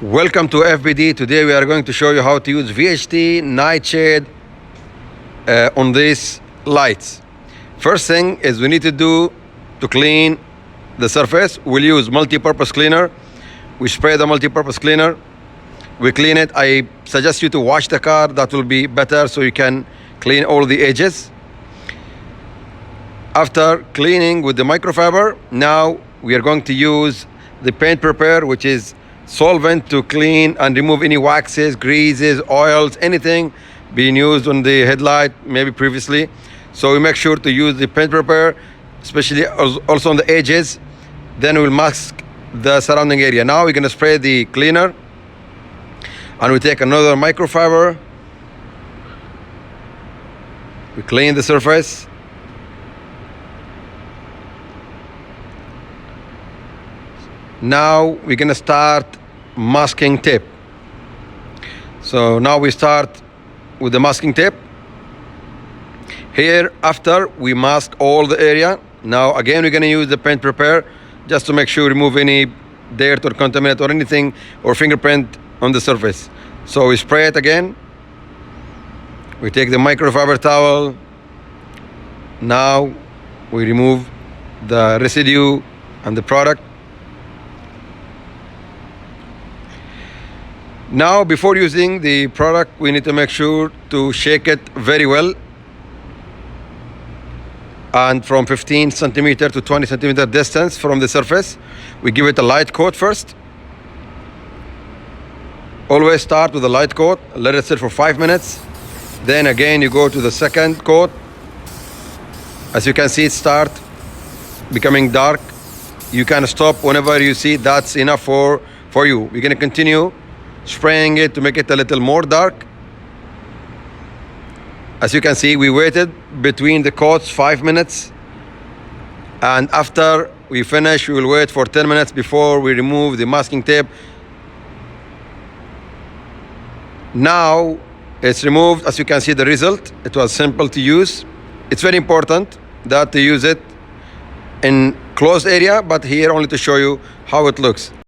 Welcome to FBD. Today we are going to show you how to use VHT Nite shade on these lights. First thing is we need to do to clean the surface. We'll use multi-purpose cleaner. We spray the multi-purpose cleaner. We clean it. I suggest you to wash the car. That will be better so you can clean all the edges. After cleaning with the microfiber, now we are going to use the paint prepare, which is solvent to clean and remove any waxes, greases, oils, anything being used on the headlight maybe previously. So we make sure to use the paint prepare, especially also on the edges. Then we'll mask the surrounding area. Now we're going to spray the cleaner, and we take another microfiber. We clean the surface. Now we're going to start masking tape. So now we start with the masking tape. Here, after we mask all the area, now again we're going to use the paint prepare just to make sure remove any dirt or contaminant or anything or fingerprint on the surface. So we spray it again. We take the microfiber towel. Now we remove the residue and the product. Now, before using the product, we need to make sure to shake it very well. And from 15 centimeter to 20 centimeter distance from the surface, we give it a light coat first. Always start with a light coat, let it sit for 5 minutes. Then again, you go to the second coat. As you can see, it start becoming dark. You can stop whenever you see that's enough for you. We're gonna continue spraying it to make it a little more dark. As you can see, we waited between the coats 5 minutes, and after we finish, we will wait for 10 minutes before we remove the masking tape. Now it's removed. As you can see the result, it was simple to use. It's very important that to use it in closed area, but here only to show you how it looks.